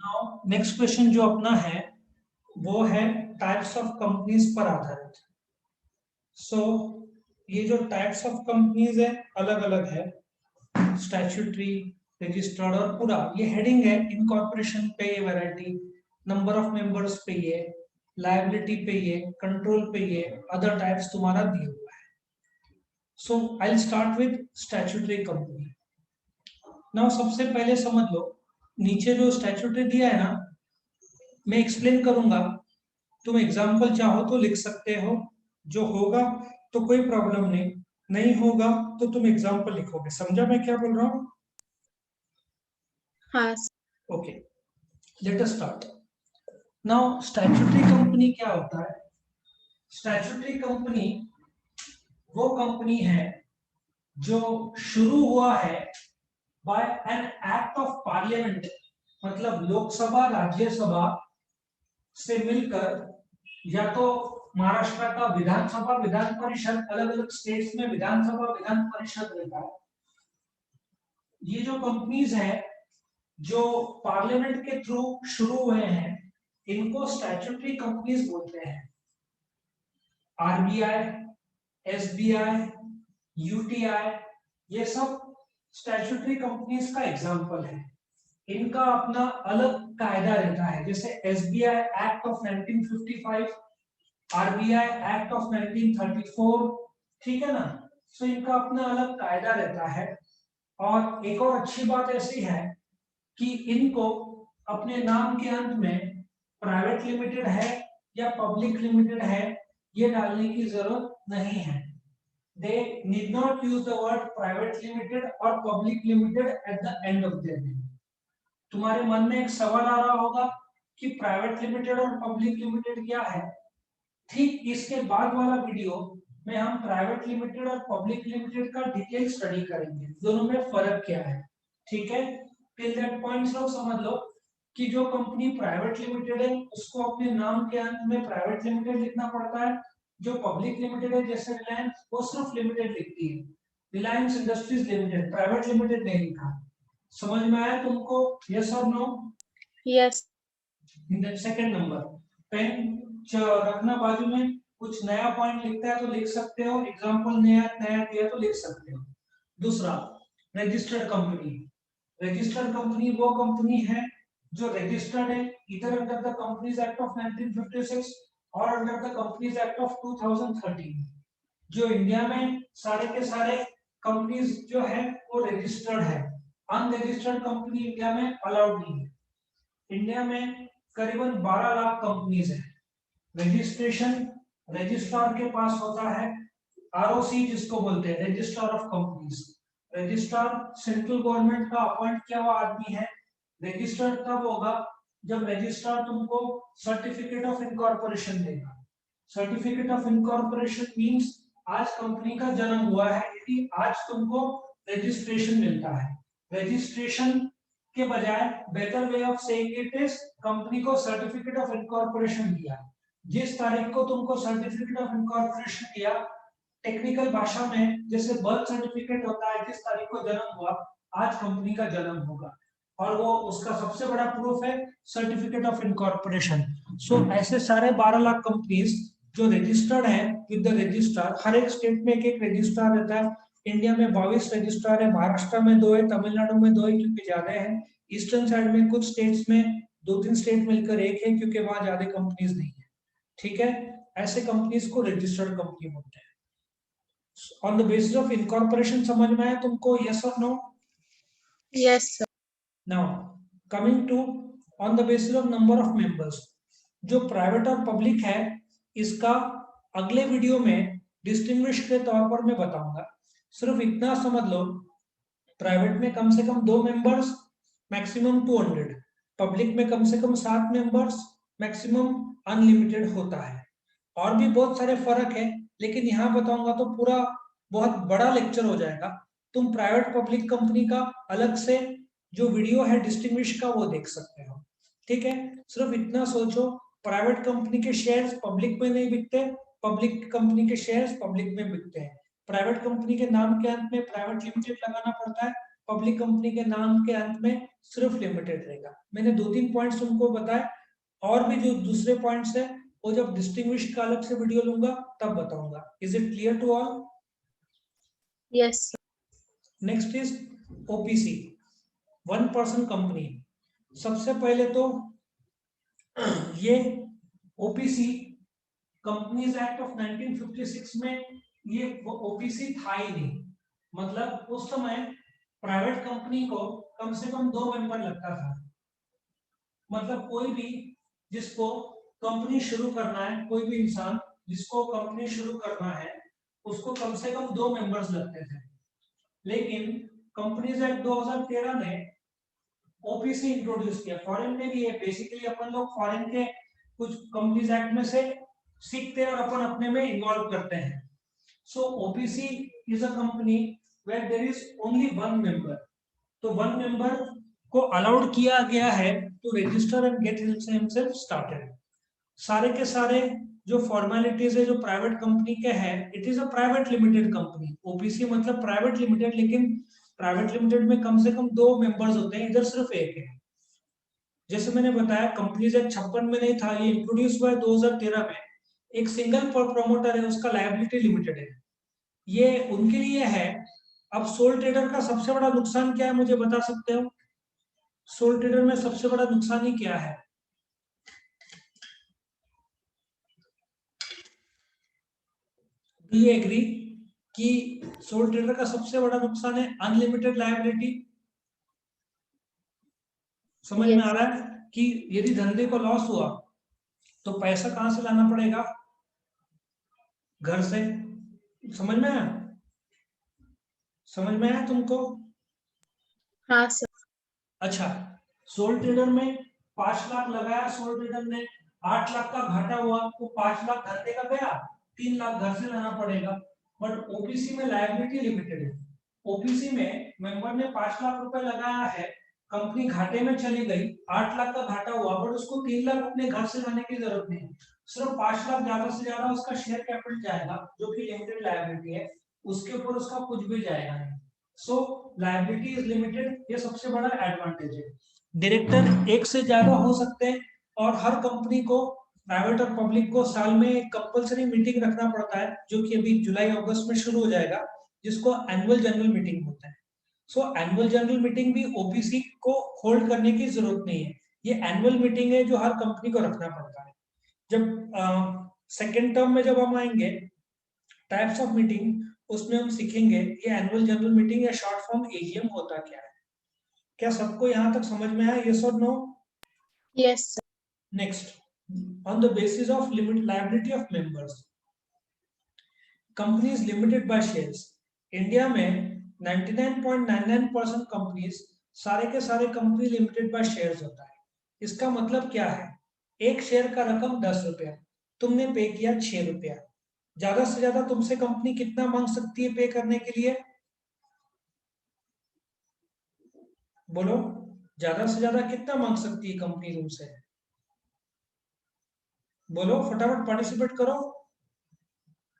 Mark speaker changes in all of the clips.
Speaker 1: Now next question जो अपना है वो है टाइप्स ऑफ कंपनीज पर आधारित। सो ये जो टाइप्स ऑफ कंपनीज है अलग अलग है, स्टैट्यूटरी, रजिस्टर्ड और पूरा ये हेडिंग है। इनकॉर्पोरेशन पे ये वैरायटी, नंबर ऑफ मेंबर्स पे ये, लायबिलिटी पे ये, कंट्रोल पे ये, अदर टाइप्स तुम्हारा दिया हुआ है। So I will start with statutory company. Now सबसे पहले समझ लो, नीचे जो स्टैट्यूटरी दिया है ना, मैं एक्सप्लेन करूंगा, तुम एग्जाम्पल चाहो तो लिख सकते हो, जो होगा तो कोई प्रॉब्लम नहीं, नहीं होगा तो तुम एग्जाम्पल लिखोगे। समझा मैं क्या बोल रहा हूँ?
Speaker 2: हाँ
Speaker 1: okay, let us start. Now statutory company क्या होता है? स्टैट्यूटरी कंपनी वो कंपनी है जो शुरू हुआ है by an act of parliament, मतलब लोकसभा राज्यसभा से मिलकर, या तो महाराष्ट्र का विधानसभा विधान परिषद, अलग अलग स्टेट्स में विधानसभा विधान परिषद रहता है। ये जो कंपनीज हैं जो पार्लियामेंट के थ्रू शुरू हुए हैं, इनको स्टैट्यूटरी कंपनीज बोलते हैं। आरबीआई, एसबीआई, यूटीआई, ये सब स्टैट्यूटरी कंपनीज का एग्जांपल है। इनका अपना अलग कायदा रहता है, जैसे SBI act of 1955, RBI act of 1934, ठीक है ना। सो इनका अपना अलग कायदा रहता है। और एक और अच्छी बात ऐसी है कि इनको अपने नाम के अंत में प्राइवेट लिमिटेड है या पब्लिक लिमिटेड है ये डालने की जरूरत नहीं है। They need not use the word private limited or public limited at the end of their name. तुम्हारे मन में एक सवाल आ रहा होगा कि प्राइवेट लिमिटेड और पब्लिक लिमिटेड क्या है। ठीक इसके बाद वाला वीडियो में हम प्राइवेट लिमिटेड और पब्लिक लिमिटेड का डिटेल स्टडी करेंगे, दोनों में फर्क क्या है। ठीक है, टिल दैट पॉइंट लोग समझ लो कि जो कंपनी प्राइवेट लिमिटेड है उसको अपने नाम के अंत में प्राइवेट लिमिटेड लिखना पड़ता है। जो पब्लिक लिमिटेड है जैसे रिलायंस, वो सिर्फ लिमिटेड लिखती है, Reliance industries limited, private limited नहीं लिखा। समझ में आया तुमको? यस और no?
Speaker 2: Yes
Speaker 1: second number, pen रखना बाजू में, कुछ नया पॉइंट लिखता है तो लिख सकते हो, एग्जांपल नया नया दिया तो लिख सकते हो। दूसरा, रजिस्टर्ड कंपनी। रजिस्टर्ड कंपनी वो कंपनी है जो रजिस्टर्ड है इधर under the companies act of 1956 और under the companies act of 2013। जो इंडिया में सारे के सारे कंपनीज जो है वो रजिस्टर्ड है। अनरजिस्टर्ड कंपनी इंडिया में अलाउड नहीं है। इंडिया में करीबन 12 लाख कंपनीज है। रजिस्ट्रेशन रजिस्ट्रार के पास होता है, आरओसी जिसको बोलते हैं, registrar of companies. Registrar central government का अपॉइंट किया हुआ आदमी है। रजिस्टर्ड तब होगा जब रजिस्ट्रार तुमको सर्टिफिकेट ऑफ इनकॉर्पोरेशन देगा। सर्टिफिकेट ऑफ इनकॉर्पोरेशन मींस आज कंपनी का जन्म हुआ है, यदि आज तुमको रजिस्ट्रेशन मिलता है। रजिस्ट्रेशन के बजाय better way of saying it is company को सर्टिफिकेट ऑफ इनकॉर्पोरेशन दिया। जिस तारीख को तुमको सर्टिफिकेट ऑफ इनकॉर्पोरेशन दिया, टेक्निकल भाषा में जैसे बर्थ सर्टिफिकेट होता है, जिस तारीख को जन्म हुआ आज कंपनी का जन्म होगा, और वो उसका सबसे बड़ा प्रूफ है सर्टिफिकेट ऑफ इनकॉर्पोरेशन। सो ऐसे सारे 12 लाख कंपनीज जो रजिस्टर्ड है विद द रजिस्ट्रार, हर एक स्टेट में एक एक रजिस्ट्रार रहता है। इंडिया में 22 रजिस्ट्रार है, महाराष्ट्र में 2 है, तमिलनाडु में 2 है क्योंकि ज्यादा है, ईस्टर्न साइड में कुछ स्टेट्स में 2-3 स्टेट मिलकर 1 है क्योंकि वहां ज्यादा कंपनीज नहीं है। ठीक है, ऐसे कंपनीज को रजिस्टर्ड कंपनी बोलते हैं। On the basis of incorporation समझ में आया तुमको? यस और no?
Speaker 2: Yes sir
Speaker 1: now coming to on the basis of number of members, जो प्राइवेट और पब्लिक है इसका अगले वीडियो में डिस्टिंग्विश के तौर पर मैं बताऊंगा। सिर्फ इतना समझ लो, प्राइवेट में कम से कम 2 मेंबर्स, मैक्सिमम 200, पब्लिक में कम से कम 7 मेंबर्स, मैक्सिमम अनलिमिटेड होता है। और भी बहुत सारे फर्क है, लेकिन यहाँ बताऊंगा तो पूरा बहुत बड़ा लेक्चर हो जाएगा। तुम प्राइवेट पब्लिक कंपनी का अलग से जो वीडियो है डिस्टिंग्विश का वो देख सकते हो। ठीक है, सिर्फ इतना सोचो, प्राइवेट कंपनी के शेयर्स पब्लिक में नहीं बिकते, पब्लिक कंपनी के शेयर्स पब्लिक में बिकते हैं। प्राइवेट कंपनी के नाम के अंत में प्राइवेट लिमिटेड लगाना पड़ता है, पब्लिक कंपनी के नाम के अंत में सिर्फ लिमिटेड रहेगा। मैंने 2-3 पॉइंट्स तुमको बताए, और भी जो दूसरे पॉइंट्स है वो जब डिस्टिंग्विश का अलग से वीडियो लूंगा तब बताऊंगा। Is it clear to all?
Speaker 2: Yes, sir.
Speaker 1: Next is OPC, one person company. सबसे पहले तो ये ओपीसी कंपनीज एक्ट ऑफ 1956 में ये ओपीसी था ही नहीं। मतलब उस समय प्राइवेट कंपनी को कम से कम 2 मेंबर लगता था। मतलब कोई भी जिसको कंपनी शुरू करना है, कोई भी इंसान जिसको कंपनी शुरू करना है, उसको कम से कम 2 मेंबर्स लगते थे। लेकिन कंपनीज एक्ट 2013 ने ओपीसी इंट्रोड्यूस किया। फॉरेन में भी है, बेसिकली अपन लोग फॉरेन के कुछ कंपनीज एक्ट में से सीखते हैं और अपन अपने में इन्वॉल्व करते हैं। So OPC is a company where there is only one member. तो वन मेंबर को अलाउड किया गया है to register and get himself started. सारे के सारे जो फॉर्मेलिटीज है जो प्राइवेट कंपनी के हैं, it is a private limited company. OPC मतलब प्राइवेट लिमिटेड, लेकिन प्राइवेट लिमिटेड में कम से कम 2 मेंबर्स होते हैं, इधर सिर्फ एक है। जैसे मैंने बताया कंपनीज एक्ट 56 में नहीं था, ये इंट्रोड्यूस हुआ है 2013 में। एक सिंगल प्रमोटर है, उसका लायबिलिटी लिमिटेड है, ये उनके लिए है। अब सोल ट्रेडर का सबसे बड़ा नुकसान क्या है, मुझे बता सकते हो? सोल ट्रेडर में सबसे बड़ा नुकसान ही क्या है? डू यू एग्री कि सोल ट्रेडर का सबसे बड़ा नुकसान है अनलिमिटेड लायबिलिटी? समझ में
Speaker 2: Yes,
Speaker 1: आ रहा है कि यदि धंधे को लॉस हुआ तो पैसा कहां से लाना पड़ेगा? घर से। समझ में आया? समझ में आया तुमको?
Speaker 2: हाँ सर।
Speaker 1: अच्छा, सोल ट्रेडर में 5 लाख लगाया सोल ट्रेडर ने, 8 लाख का घाटा हुआ तो 5 लाख धंधे का गया, 3 लाख घर से लाना पड़ेगा। बट ओपीसी में लायबिलिटी लिमिटेड है। ओपीसी में मेंबर ने 5 लाख रुपए लगाया है, कंपनी घाटे में चली गई, 8 लाख का घाटा हुआ, बट उसको 3 लाख अपने घर से लाने की जरूरत नहीं, सिर्फ 5 लाख ज्यादा से ज्यादा उसका शेयर कैपिटल जाएगा जो कि लिमिटेड लायबिलिटी है, उसके ऊपर उसका कुछ भी जाएगा नहीं। सो लायबिलिटी इज लिमिटेड, ये सबसे बड़ा एडवांटेज है। डायरेक्टर एक से ज्यादा हो सकते हैं, और हर कंपनी को, प्राइवेट और पब्लिक को, साल में एक कंपलसरी मीटिंग रखना पड़ता है, जो कि अभी जुलाई अगस्त में शुरू हो जाएगा, जिसको एनुअल जनरल मीटिंग बोलते हैं। सो एनुअल जनरल मीटिंग भी ओपीसी को होल्ड करने की जरूरत नहीं है, ये एनुअल मीटिंग है जो हर कंपनी को रखना पड़ता है। जब सेकेंड टर्म में जब हम आएंगे टाइप्स ऑफ मीटिंग, उसमें हम सीखेंगे ये एनुअल जनरल मीटिंग या शॉर्ट फॉर्म एजीएम होता क्या है। क्या सबको यहाँ तक समझ में आया? यस और no?
Speaker 2: Yes, sir.
Speaker 1: Next, on the basis of limit liability of members, companies limited by shares. India में 99.99% कंपनीज, सारे के सारे कंपनी लिमिटेड बाय शेयर्स होता है। इसका मतलब क्या है? एक शेयर का रकम 10 रुपया, तुमने पे किया 6 रुपया, ज्यादा से ज्यादा तुमसे कंपनी कितना मांग सकती है पे करने के लिए? बोलो, ज्यादा से ज्यादा कितना मांग सकती है कंपनी तुमसे? बोलो फटाफट, पार्टिसिपेट करो।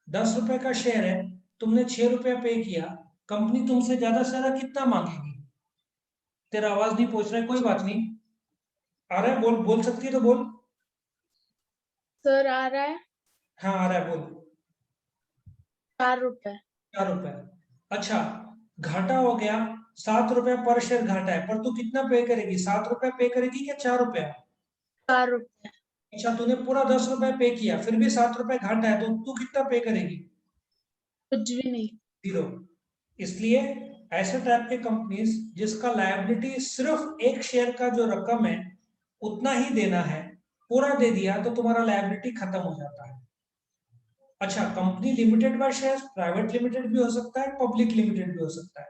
Speaker 1: 10 रुपए का शेयर है, तुमने 6 रुपया पे किया, कंपनी तुमसे ज्यादा से ज्यादा कितना मांगेगी? तेरा आवाज नहीं पहुंच रहा है, कोई बात नहीं, आ रहा है, बोल, बोल सकती है तो बोल।
Speaker 2: सर आ रहा है।
Speaker 1: हाँ आ रहा है, बोल।
Speaker 2: 4 रुपए।
Speaker 1: 4 रुपए। अच्छा, घाटा हो गया, 7 रुपया पर शेयर घाटा है, पर तू कितना पे करेगी? 7 रुपया पे करेगी या 4 रुपया?
Speaker 2: 4 रुपए।
Speaker 1: अच्छा, तूने पूरा 10 रुपया पे किया, फिर भी 7 रुपया घाटा है, तो तू कितना पे करेगी?
Speaker 2: कुछ भी नहीं।
Speaker 1: 0। इसलिए ऐसे टाइप के कंपनीज जिसका लायबिलिटी सिर्फ एक शेयर का जो रकम है उतना ही देना है, पूरा दे दिया तो तुम्हारा लायबिलिटी खत्म हो जाता है। अच्छा, company limited by shares private limited भी हो सकता है, पब्लिक लिमिटेड भी हो सकता है।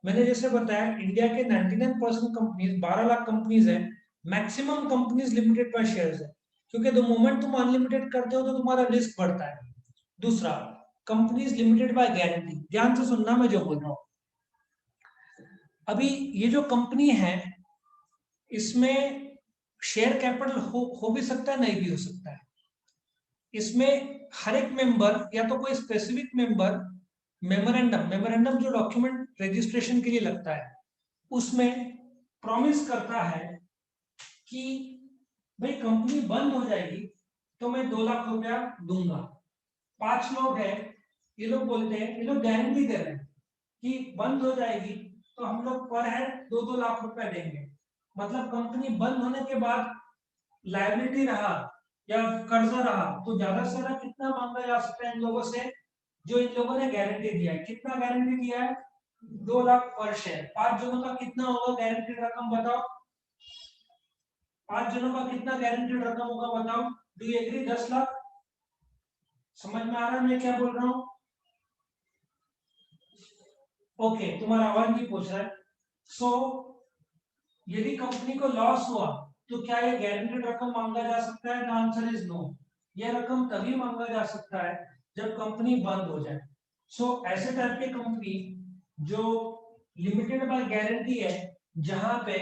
Speaker 1: मैंने जैसे बताया इंडिया के 99% कंपनीज, 12 लाख कंपनीज है, maximum companies limited by shares है, क्योंकि द मोमेंट तुम अनलिमिटेड करते हो तो तुम्हारा रिस्क बढ़ता है। दूसरा, कंपनीज लिमिटेड बाय गारंटी। ध्यान से सुनना मैं जो बोल रहा हूं। अभी ये जो कंपनी है इसमें शेयर कैपिटल हो भी सकता है, नहीं भी हो सकता है। इसमें हर एक मेंबर या तो कोई स्पेसिफिक मेंबर मेमोरेंडम, मेमोरेंडम जो डॉक्यूमेंट रजिस्ट्रेशन के लिए लगता है, उसमें प्रॉमिस करता है कि भाई कंपनी बंद हो जाएगी तो मैं 2 लाख रुपया दूंगा। 5 लोग हैं, ये लोग बोलते हैं, ये लोग गारंटी दे रहे हैं कि बंद हो जाएगी तो हम लोग पर हेड 2-2 लाख रुपया देंगे। मतलब कंपनी बंद होने के बाद लायबिलिटी रहा या कर्जा रहा तो ज्यादा से ज्यादा कितना मांगा जा सकता है इन लोगों से, जो इन लोगों ने गारंटी दिया है। कितना गारंटी दिया है? 2 लाख पर शेयर। 5 जनों का कितना होगा गारंटी रकम बताओ? 5 जनों का कितना गारंटीड रकम होगा बताओ? Do you agree? 10 लाख। समझ में आ रहा है मैं क्या बोल रहा हूँ? ओके, तुम्हारा आवाज नहीं पूछ रहा है। सो यदि कंपनी को लॉस हुआ तो क्या ये गारंटीड रकम मांगा जा सकता है? The answer is no. यह रकम तभी मांगा जा सकता है जब कंपनी बंद हो जाए। सो ऐसे टाइप की कंपनी जो लिमिटेड बाय गारंटी है, जहां पे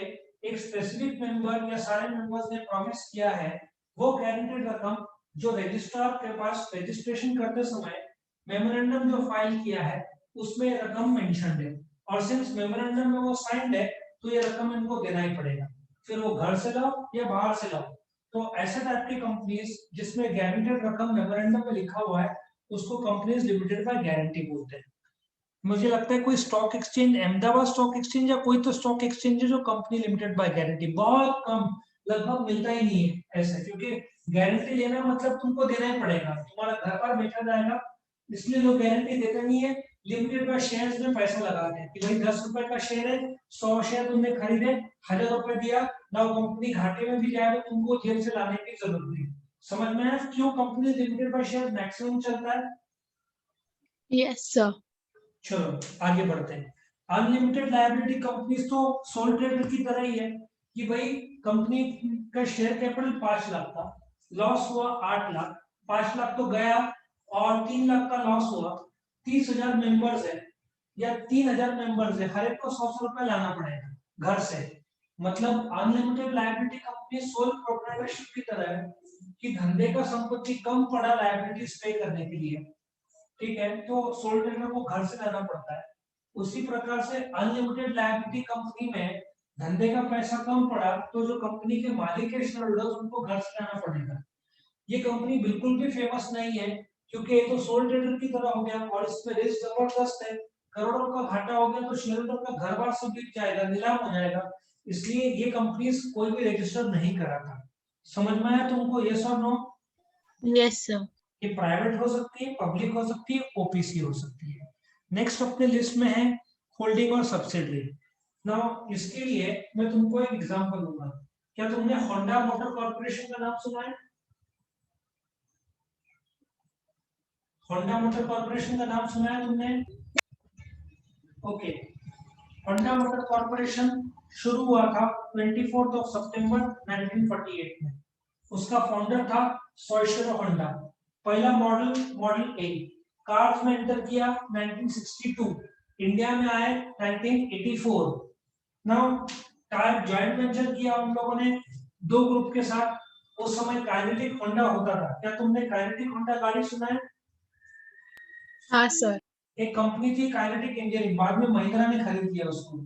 Speaker 1: एक स्पेसिफिक मेंबर या सारे मेंबर्स ने प्रॉमिस किया है, वो गारंटीड रकम जो रजिस्ट्रार के पास रजिस्ट्रेशन करते समय मेमोरेंडम जो फाइल किया है उसमें रकम मेंशन्ड है, और सिंस मेमोरेंडम में वो साइंड है तो ये रकम इनको देना ही पड़ेगा, फिर वो घर से लाओ या बाहर से लाओ। तो ऐसे टाइप की कंपनीज जिसमें गारंटीड रकम मेमोरेंडम में लिखा हुआ है उसको कंपनीज लिमिटेड बाय गारंटी बोलते हैं। मुझे लगता है कोई stock exchange, Ahmedabad stock exchange या कोई तो स्टॉक एक्सचेंज है जो कंपनी लिमिटेड बाय गारंटी, बहुत कम, लगभग मिलता ही नहीं है ऐसा, क्योंकि गारंटी लेना मतलब तुमको देना ही पड़ेगा, तुम्हारा घर पर बेचा जाएगा, इसलिए लोग गारंटी देते नहीं है। लिमिटेड बाय शेयर्स में पैसा लगाते हैं कि भाई 10 रुपए का शेयर है, 100 शेयर तुमने खरीदे, 1000 रुपए दिया, ना कंपनी घाटे में भी जाए तो तुमको जेल से लाने की जरूरत नहीं। समझ में आया क्यों company limited by share maximum चलता है?
Speaker 2: Yes sir.
Speaker 1: चलो आगे बढ़ते हैं। अनलिमिटेड लायबिलिटी कंपनीज तो सोल ट्रेडर की तरह ही है कि भाई कंपनी का शेयर कैपिटल 5 लाख था, लॉस हुआ 8 लाख, 5 लाख तो गया और 3 लाख का लॉस हुआ। 30,000 मेंबर्स है या 3,000 मेंबर्स है, हर एक को 100 रुपए लाना पड़ेगा घर से। मतलब unlimited liability company sole proprietorship की तरह है कि धंधे का संपत्ति कम पड़ा लायबिलिटीज पे करने के लिए, ठीक है, तो सोल ट्रेडर को घर से लाना पड़ता है। उसी प्रकार से अनलिमिटेड लायबिलिटी कंपनी में धंधे का पैसा कम पड़ा तो जो कंपनी के मालिक है शेयर होल्डर्स उनको घर से लाना पड़ेगा। ये कंपनी बिल्कुल भी फेमस नहीं है क्योंकि ये तो सोल ट्रेडर की तरह हो गया और इसमें रिस्क जबरदस्त है। करोड़ों का घाटा हो गया तो शेयर होल्डर का घर बार सब बिक जाएगा, नीलाम हो जाएगा, इसलिए ये कंपनीज कोई भी रजिस्टर नहीं करा था। समझ में आया तुमको? यस और नो?
Speaker 2: Yes sir.
Speaker 1: ये प्राइवेट हो सकती है, पब्लिक हो सकती है, ओपीसी हो सकती है। नेक्स्ट अपने लिस्ट में है होल्डिंग और सब्सिडरी। नाउ इसके लिए मैं तुमको एक एग्जांपल दूंगा। क्या तुमने होंडा मोटर कॉर्पोरेशन का नाम सुना है? होंडा मोटर कॉर्पोरेशन का नाम सुना है तुमने? ओके, होंडा मोटर कॉर्पोरेशन शुरू हुआ था 24 सितंबर 1948 में। उसका फाउंडर था सोइशिरो होंडा। पहला मॉडल मॉडल ए कार्स में एंटर किया 1962, इंडिया में आए 1984। नाउ टायर जॉइंट वेंचर किया उन लोगों ने 2 ग्रुप के साथ। उस समय काइनेटिक होंडा होता था। क्या तुमने काइनेटिक होंडा गाड़ी सुना है?
Speaker 2: हाँ सर।
Speaker 1: एक कंपनी थी काइनेटिक इंजीनियरिंग, बाद में महिंद्रा ने खरीद लिया उसको।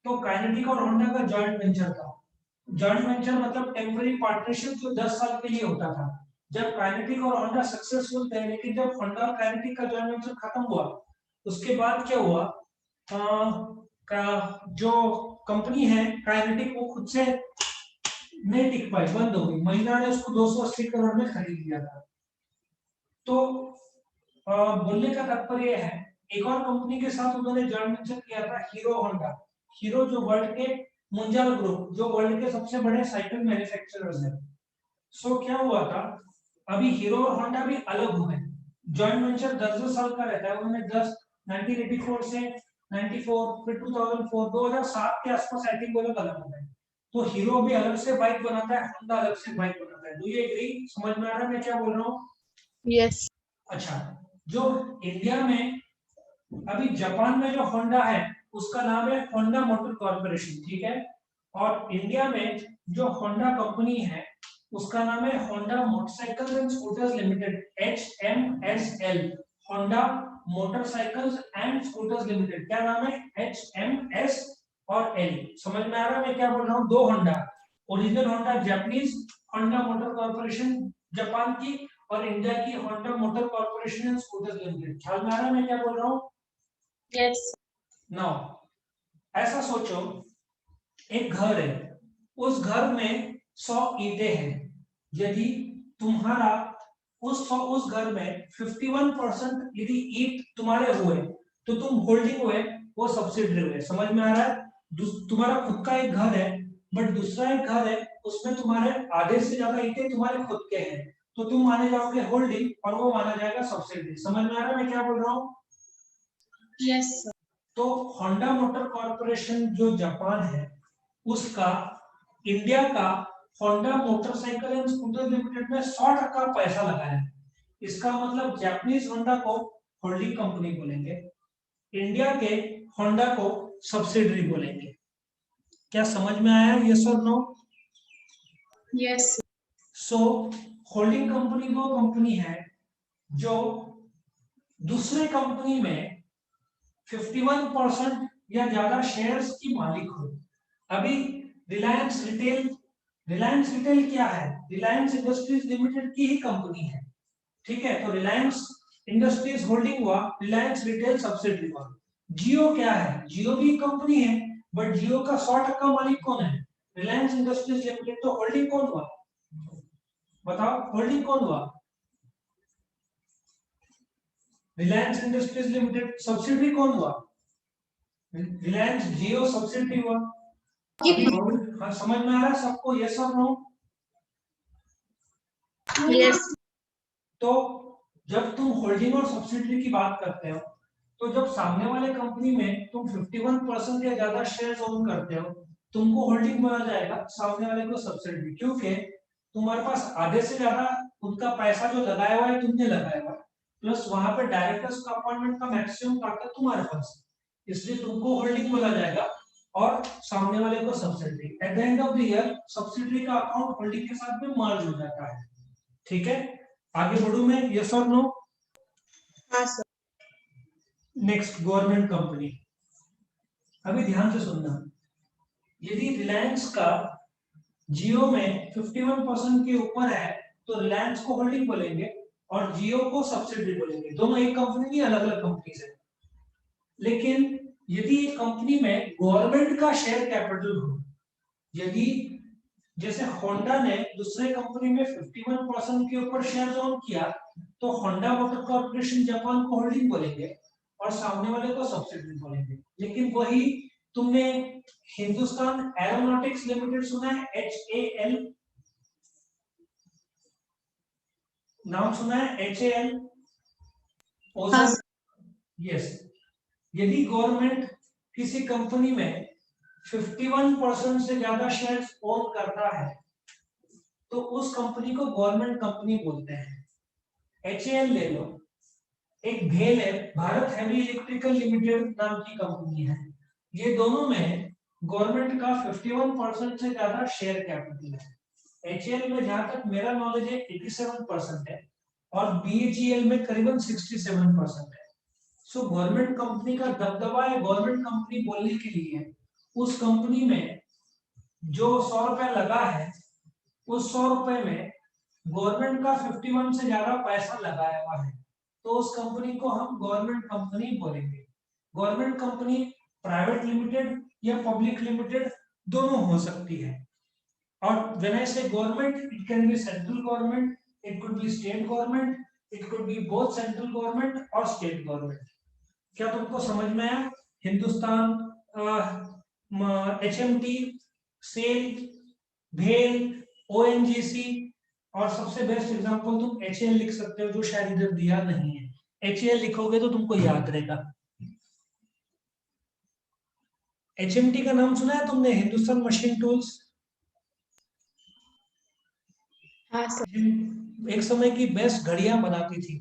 Speaker 1: तो काइनेटिक और होंडा का जॉइंट वेंचर था। जॉइंट वेंचर मतलब टेम्पररी पार्टनरशिप जो 10 साल के लिए होता था। जब काइनेटिक और होंडा सक्सेसफुल थे, लेकिन जब होंडा और काइनेटिक का जॉइंट वेंचर खत्म हुआ उसके बाद क्या हुआ, जो कंपनी है काइनेटिक वो खुद से नहीं टिक पाई, बंद हो गई। महिंद्रा ने उसको 280 करोड़ में खरीद लिया था। तो बोलने का तात्पर्य है एक और कंपनी के साथ उन्होंने जॉइंट वेंचर किया था, हीरो होंडा। हीरो जो वर्ल्ड के मुंजाल ग्रुप, जो वर्ल्ड के सबसे बड़े साइकिल मैन्युफैक्चरर्स हैं। सो क्या हुआ था, अभी हीरो और होंडा भी अलग हो गए। जॉइंट वेंचर 10 साल का रहता है, उन्होंने 1984 से 94, फिर 2004, 2007 के आसपास आई थिंक वो लोग अलग हो गए। तो हीरो भी अलग से बाइक बनाता है, होंडा अलग से बाइक बनाता है। Do you agree? समझ में आ रहा है मैं क्या बोल रहा हूँ?
Speaker 2: यस।
Speaker 1: अच्छा, जो इंडिया में अभी जापान में जो होंडा है उसका नाम है होंडा मोटर कॉर्पोरेशन, ठीक है। और इंडिया में जो होंडा कंपनी है उसका नाम है Honda motorcycles and scooters limited, HMSL। Honda motorcycles and scooters limited. क्या नाम है? HMSL। और एल। समझ में आ रहा है मैं क्या बोल रहा हूँ? दो Honda, original Honda Japanese Honda motor corporation Japan की, और इंडिया की Honda motor corporation and scooters limited. ख्याल में आ रहा है मैं क्या बोल रहा हूँ?
Speaker 2: यस
Speaker 1: नाउ ऐसा सोचो, एक घर है, उस घर में 100 ईंटें हैं। यदि तुम्हारा उस घर में 51% यदि ईंट तुम्हारे हुए तो तुम होल्डिंग हुए, वो सब्सिडरी हुए। समझ में आ रहा है? तुम्हारा खुद का एक घर है, बट दूसरा एक घर है, उसमें तुम्हारे आधे से ज्यादा ईंटें तुम्हारे खुद के हैं, तो तुम माने जाओगे होल्डिंग और वो माना जाएगा सब्सिडरी। समझ में आ रहा है मैं क्या बोल रहा हूँ?
Speaker 2: यस सर
Speaker 1: तो होंडा मोटर कॉर्पोरेशन जो जापान है, उसका इंडिया का Honda motorcycle and scooter limited में 100% पैसा लगा है। इसका मतलब जापानीज होंडा को होल्डिंग कंपनी बोलेंगे, इंडिया के होंडा को सब्सिडरी बोलेंगे। क्या समझ में आया? यस और no?
Speaker 2: Yes
Speaker 1: so holding company वो कंपनी है जो दूसरे कंपनी में 51% या ज्यादा शेयर्स की मालिक हो। अभी रिलायंस रिटेल क्या है? रिलायंस इंडस्ट्रीज लिमिटेड की ही कंपनी है, ठीक है? तो रिलायंस इंडस्ट्रीज होल्डिंग हुआ, रिलायंस रिटेल सब्सिडरी हुआ। जियो क्या है? जियो भी कंपनी है, बट जियो का 100% मालिक कौन है? Reliance industries limited. तो होल्डिंग कौन हुआ? बताओ, होल्डिंग कौन हुआ? Reliance industries limited. सब्सिडरी कौन हुआ? रिलायंस जियो सब्सिडरी हुआ। हाँ, समझ में आ रहा है सबको? यस और नो?
Speaker 2: यस
Speaker 1: तो जब तुम होल्डिंग और सब्सिडरी की बात करते हो, तो जब सामने वाले कंपनी में तुम 51% या ज्यादा शेयर्स ओन करते हो, तुमको होल्डिंग बोला जाएगा, सामने वाले को सब्सिडरी, क्योंकि तुम्हारे पास आधे से ज्यादा उनका पैसा जो लगाया हुआ है तुमने लगाया हुआ है, प्लस वहां पे डायरेक्टर्स का अपॉइंटमेंट का मैक्सिमम ताकत तुम्हारे पास है, इसलिए तुमको होल्डिंग बोला जाएगा और सामने वाले को subsidiary. Eight the end of the year subsidiary का अकाउंट होल्डिंग के साथ में मर्ज हो जाता है। ठीक है, आगे बढ़ू मैं? यस और नो?
Speaker 2: हाँ सर
Speaker 1: नेक्स्ट, गवर्नमेंट कंपनी। अभी ध्यान से सुनना, यदि रिलायंस का जियो में 51% के ऊपर है तो रिलायंस को होल्डिंग बोलेंगे और जियो को सब्सिडरी बोलेंगे। दोनों एक कंपनी नहीं, अलग अलग कंपनी है। लेकिन यदि एक कंपनी में गवर्नमेंट का शेयर कैपिटल हो, यदि जैसे होंडा ने दूसरे कंपनी में 51% के ऊपर शेयर ओन किया, तो होंडा मोटर कॉर्पोरेशन जापान को होल्डिंग बोलेंगे और सामने वाले को सब्सिडरी बोलेंगे। लेकिन वही तुमने हिंदुस्तान एरोनॉटिक्स लिमिटेड सुना है? HAL नाम सुना है? HAL
Speaker 2: हाँ
Speaker 1: ओजन। यस, यदि गवर्नमेंट किसी कंपनी में 51% से ज्यादा शेयर्स ओन करता है तो उस कंपनी को गवर्नमेंट कंपनी बोलते हैं। HAL ले लो, एक भेल है, भारत हैवी इलेक्ट्रिकल लिमिटेड नाम की कंपनी है। ये दोनों में गवर्नमेंट का 51% से ज्यादा शेयर कैपिटल है। HAL में जहां तक मेरा नॉलेज है 87% है और BHEL में करीबन 67% है। सो गवर्नमेंट कंपनी का दबदबा है गवर्नमेंट कंपनी बोलने के लिए। उस कंपनी में जो 100 रुपए लगा है, उस 100 रुपए में गवर्नमेंट का 51 से ज्यादा पैसा लगाया हुआ है, तो उस कंपनी को हम गवर्नमेंट कंपनी बोलेंगे। गवर्नमेंट कंपनी प्राइवेट लिमिटेड या पब्लिक लिमिटेड दोनों हो सकती है। और when I say government, it can be central government, it could be state government, it could be both central government और state government। क्या तुमको समझ में आया? हिंदुस्तान, HMT, सेल, भेल, ONGC, और सबसे बेस्ट एग्जांपल तुम HAL लिख सकते हो, जो शायद इधर दिया नहीं है। HAL लिखोगे तो तुमको याद रहेगा। HMT का नाम सुना है तुमने? Hindustan machine tools.
Speaker 2: हाँ सर
Speaker 1: एक समय की बेस्ट घड़ियां बनाती थी,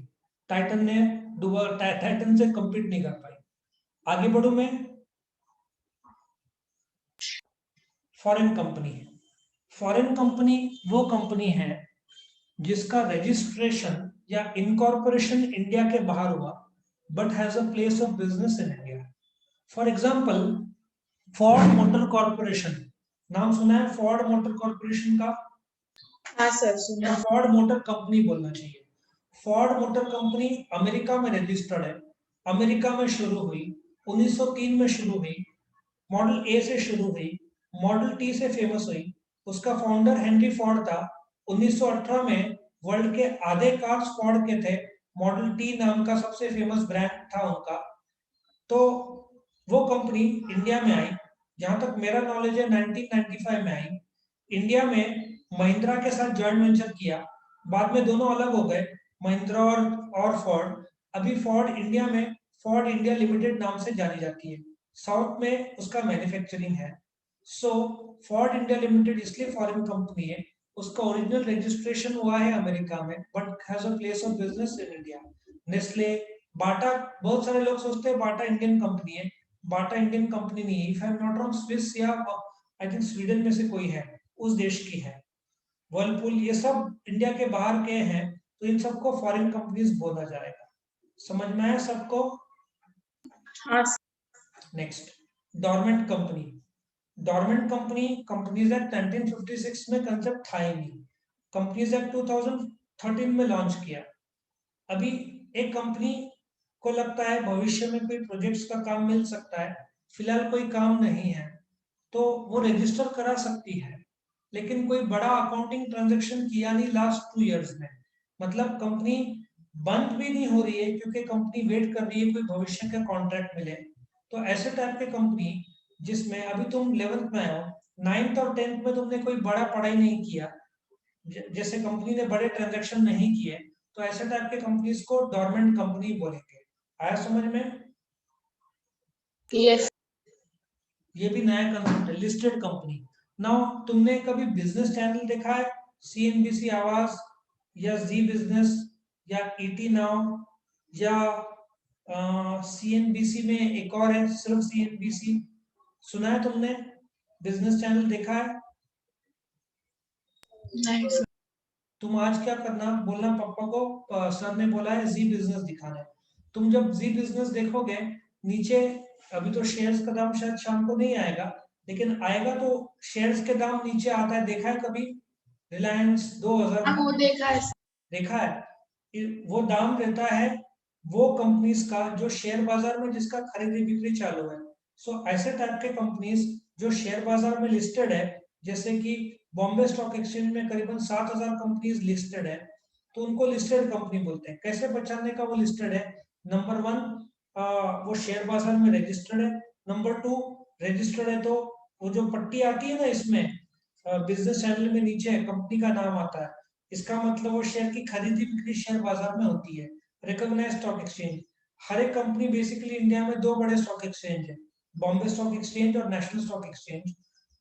Speaker 1: टाइटन ने टाइटन से कम्पीट नहीं कर पाई। आगे बढ़ू मैं? Foreign company. फॉरेन कंपनी वो कंपनी है जिसका रजिस्ट्रेशन या इनकॉर्पोरेशन इंडिया के बाहर हुआ, but has a place of business in India. For example, Ford motor corporation, नाम सुना है फोर्ड मोटर कॉर्पोरेशन का?
Speaker 2: हाँ सर
Speaker 1: या
Speaker 2: सुना।
Speaker 1: फोर्ड मोटर कंपनी बोलना चाहिए। फोर्ड मोटर कंपनी अमेरिका में रजिस्टर्ड है, अमेरिका में शुरू हुई, 1903 में शुरू हुई, मॉडल ए से शुरू हुई, मॉडल टी से फेमस हुई। उसका फाउंडर हेनरी फोर्ड था। 1918 में वर्ल्ड के आधे कार्स फोर्ड के थे। मॉडल टी नाम का सबसे फेमस ब्रांड था उनका। तो वो कंपनी इंडिया में आई, जहां तक मेरा नॉलेज है 1995 में आई। इंडिया में महिंद्रा के साथ जॉइंट वेंचर किया, बाद में दोनों अलग हो गए, महिंद्रा और फोर्ड। अभी फोर्ड इंडिया में फोर्ड इंडिया लिमिटेड नाम से जानी जाती है, साउथ में उसका मैन्युफैक्चरिंग है। सो फोर्ड इंडिया लिमिटेड इसलिए फॉरेन कंपनी है, उसका ओरिजिनल रजिस्ट्रेशन हुआ है अमेरिका में, but has a place of business in India. Nestle, Bata, बहुत सारे लोग सोचते हैं बाटा इंडियन कंपनी है, बाटा इंडियन कंपनी नहीं है। If I am not wrong, Swiss या आई थिंक स्वीडन में से कोई है, उस देश की है। वर्लपूल, ये सब इंडिया के बाहर के हैं, तो इन सबको फॉरेन कंपनीज बोला जाएगा। समझ में आया सबको?
Speaker 2: हाँ
Speaker 1: next, dormant company. Dormant company, companies act 1956 में कंसेप्ट था ही नहीं, कंपनीज एक्ट 2013 में लॉन्च किया। अभी एक कंपनी को लगता है भविष्य में कोई प्रोजेक्ट्स का काम मिल सकता है, फिलहाल कोई काम नहीं है, तो वो रजिस्टर करा सकती है, लेकिन कोई बड़ा अकाउंटिंग ट्रांजैक्शन किया नहीं लास्ट 2 इयर्स में। मतलब कंपनी बंद भी नहीं हो रही है, क्योंकि कंपनी वेट कर रही है कोई भविष्य का कॉन्ट्रैक्ट मिले। तो ऐसे टाइप के कंपनी, जिसमें अभी तुम 11th में आए हो, 9th और 10th में तुमने कोई बड़ा पढ़ाई नहीं किया, जैसे कंपनी ने बड़े ट्रांजैक्शन नहीं किए, तो ऐसे टाइप के कंपनीज को डोरमेंट कंपनी बोलेंगे। आया समझ में?
Speaker 2: यस
Speaker 1: ये भी नया कंसेप्ट है, लिस्टेड कंपनी। नाउ तुमने कभी बिजनेस चैनल देखा है? सीएनबीसी आवाज, या जी बिजनेस, या ईटी नाउ, या सीएनबीसी में एक और है सिर्फ सीएनबीसी, सुना है तुमने? बिजनेस चैनल देखा है?
Speaker 2: नहीं सर।
Speaker 1: तुम आज क्या करना, बोलना पापा को सर ने बोला है जी बिजनेस दिखाना है। तुम जब जी बिजनेस देखोगे नीचे, अभी तो शेयर्स का दाम शायद शाम को नहीं आएगा, लेकिन आएगा तो शेयर्स के दाम नीचे आता है, देखा है कभी? रिलायंस 2000,
Speaker 2: हाँ वो देखा है।
Speaker 1: देखा है? वो दाम रहता है वो कंपनीज का जो शेयर बाजार में जिसका खरीदी बिक्री चालू है। सो ऐसे टाइप के कंपनीज जो शेयर बाजार में लिस्टेड है, जैसे कि बॉम्बे स्टॉक एक्सचेंज में करीबन 7000 कंपनीज लिस्टेड है, तो उनको लिस्टेड कंपनी बोलते हैं। कैसे पहचानने का वो लिस्टेड है? नंबर 1, वो शेयर बाजार में रजिस्टर्ड है। नंबर 2, रजिस्टर्ड है तो वो जो पट्टी आती है ना इसमें, बिजनेस चैनल में नीचे कंपनी का नाम आता है, इसका मतलब वो शेयर की खरीदी बिक्री शेयर बाजार में होती है। रिकॉग्नाइज्ड स्टॉक एक्सचेंज, हर एक कंपनी बेसिकली इंडिया में 2 बड़े स्टॉक एक्सचेंज है, बॉम्बे स्टॉक एक्सचेंज और नेशनल स्टॉक एक्सचेंज,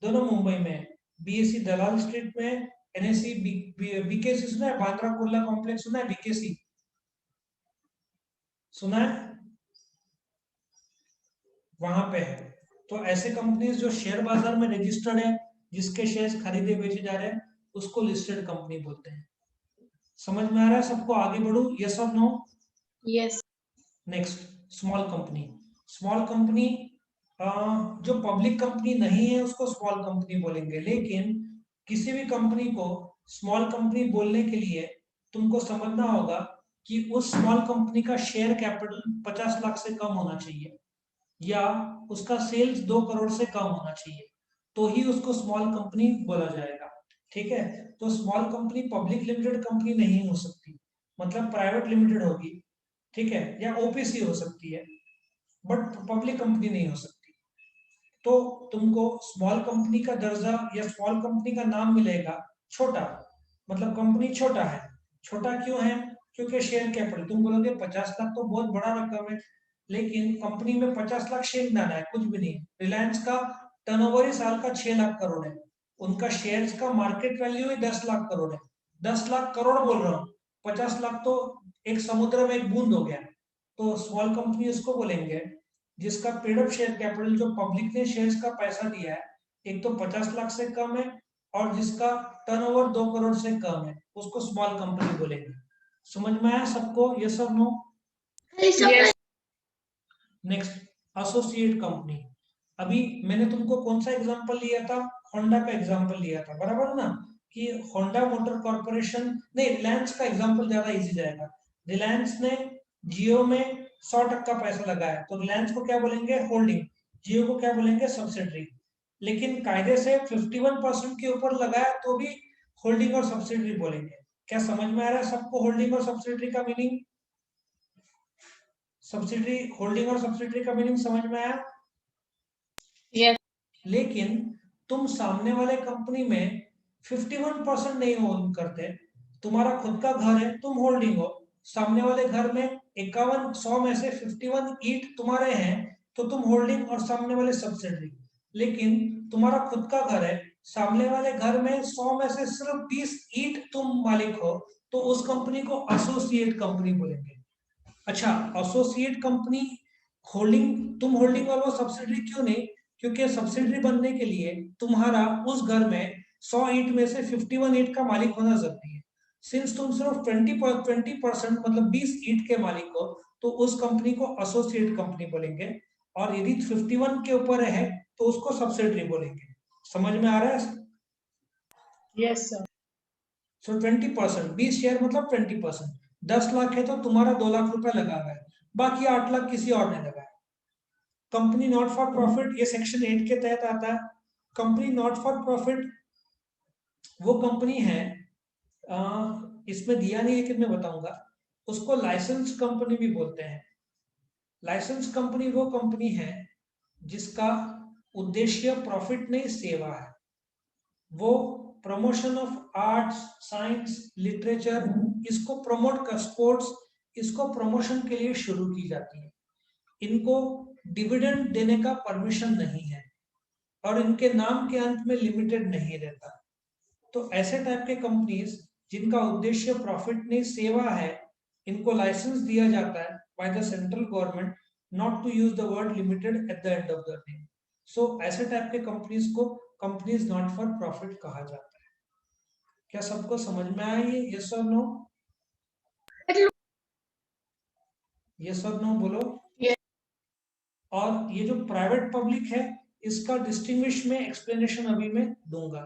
Speaker 1: दोनों मुंबई में है। बीएससी दलाल स्ट्रीट में, एनएससी बीकेसी सुना है? बांद्रा कुर्ला कॉम्प्लेक्स सुना है? बीकेसी सुना है? वहां पे है। तो ऐसे कंपनीज जो शेयर बाजार में रजिस्टर्ड है, जिसके शेयर्स खरीदे बेचे जा रहे हैं, उसको लिस्टेड कंपनी बोलते हैं। समझ में आ रहा है सबको? आगे बढ़ू, यस और no?
Speaker 2: Yes
Speaker 1: next, small company. Small company, जो पब्लिक कंपनी नहीं है उसको स्मॉल कंपनी बोलेंगे, लेकिन किसी भी कंपनी को स्मॉल कंपनी बोलने के लिए तुमको समझना होगा कि उस स्मॉल कंपनी का शेयर कैपिटल 50 लाख से कम होना चाहिए, या उसका सेल्स 2 करोड़ से कम होना चाहिए, तो ही उसको स्मॉल कंपनी बोला जाएगा। ठीक है? तो small company public limited company नहीं हो सकती, मतलब प्राइवेट लिमिटेड होगी, ठीक है, या ओपीसी हो सकती है, बट पब्लिक कंपनी नहीं हो सकती। तो तुमको स्मॉल कंपनी का दर्जा या स्मॉल कंपनी का नाम मिलेगा छोटा, मतलब कंपनी छोटा है। छोटा क्यों है? क्योंकि शेयर कैपिटल, तुम बोलोगे 50 लाख तो बहुत बड़ा रकम है, लेकिन कंपनी में 50 लाख शेयर डाला है, कुछ भी नहीं। रिलायंस का टर्नओवर ही साल का 6 लाख करोड़ है, उनका शेयर्स का मार्केट वैल्यू ही 10 लाख करोड़ है। 10 लाख करोड़ बोल रहा हूँ, 50 लाख तो एक समुद्र में एक बूंद हो गया। तो स्मॉल कंपनी उसको बोलेंगे जिसका पेड अप शेयर कैपिटल, जो पब्लिक ने शेयर्स का पैसा दिया है, एक तो 50 लाख से कम है, और जिसका टर्नओवर 2 करोड़ से कम है, उसको स्मॉल कंपनी बोलेंगे। समझ में आया सबको, यस और no?
Speaker 2: Yes
Speaker 1: next, associate company. अभी मैंने तुमको कौन सा एग्जांपल लिया था, होंडा का एग्जांपल लिया था, बराबर ना, कि होंडा मोटर कॉर्पोरेशन, नहीं रिलायंस का एग्जांपल ज्यादा इजी जाएगा। रिलायंस ने जियो में 100% पैसा लगाया तो रिलायंस को क्या बोलेंगे, होल्डिंग, जियो को क्या बोलेंगे, सब्सिडरी। लेकिन कायदे से 51% के ऊपर लगाया तो भी होल्डिंग और सब्सिडरी बोलेंगे। क्या समझ में आ रहा है सबको होल्डिंग और सब्सिडरी का मीनिंग? सब्सिडरी, होल्डिंग और सब्सिडरी का मीनिंग समझ में आया?
Speaker 2: Yes.
Speaker 1: लेकिन तुम सामने वाले कंपनी में 51% नहीं ओन करते, तुम्हारा खुद का घर है, तुम होल्डिंग हो, सामने वाले घर में 51, 100 में से 51 ईट तुम्हारे हैं, तो तुम होल्डिंग और सामने वाले सब्सिडरी। लेकिन तुम्हारा खुद का घर है, सामने वाले घर में 100 में से सिर्फ 20 ईट तुम मालिक हो, तो उस कंपनी को एसोसिएट कंपनी बोलेंगे। अच्छा, एसोसिएट कंपनी, होल्डिंग, तुम होल्डिंग और वो सब्सिडरी क्यों नहीं? क्योंकि सब्सिडरी बनने के लिए तुम्हारा उस घर में 100 ईंट में से 51 ईंट का मालिक होना जरूरी है। सिंस तुम सिर्फ 20% मतलब 20 ईंट के मालिक हो, तो उस कंपनी को एसोसिएट कंपनी बोलेंगे। और यदि 51 के ऊपर है तो उसको सब्सिडरी बोलेंगे। समझ में आ रहा है?
Speaker 2: Yes, sir.
Speaker 1: सो 20%, 20 शेयर मतलब 20%। 10 लाख है तो तुम्हारा 2 लाख रुपया लगा हुआ है, बाकी 8 लाख किसी और ने लगाया। कंपनी नॉट फॉर प्रॉफिट, ये सेक्शन 8 के तहत आता है। कंपनी नॉट फॉर प्रॉफिट वो कंपनी है, इसमें दिया नहीं लेकिन मैं बताऊंगा, उसको लाइसेंस कंपनी भी बोलते हैं। लाइसेंस कंपनी वो कंपनी है जिसका उद्देश्य प्रॉफिट नहीं, सेवा है। वो promotion of arts, science, literature, इसको प्रमोट कर, स्पोर्ट्स, इसको प्रमोशन के लिए शुरू की जाती है। इनको डिविडेंड देने का परमिशन नहीं है और इनके नाम के अंत में लिमिटेड नहीं रहता। तो ऐसे टाइप के कंपनीज जिनका उद्देश्य प्रॉफिट नहीं, सेवा है, इनको लाइसेंस दिया जाता है by the central government not to use the word limited at the end of the name. So ऐसे टाइप के कंपनीज को कंपनीज नॉट फॉर प्रॉफिट कहा जाता है। क्या सबको समझ में आया ये? यस और नो? यस और नो बोलो।
Speaker 2: Yes.
Speaker 1: और ये जो प्राइवेट पब्लिक है, इसका डिस्टिंग्विश में एक्सप्लेनेशन अभी मैं दूंगा।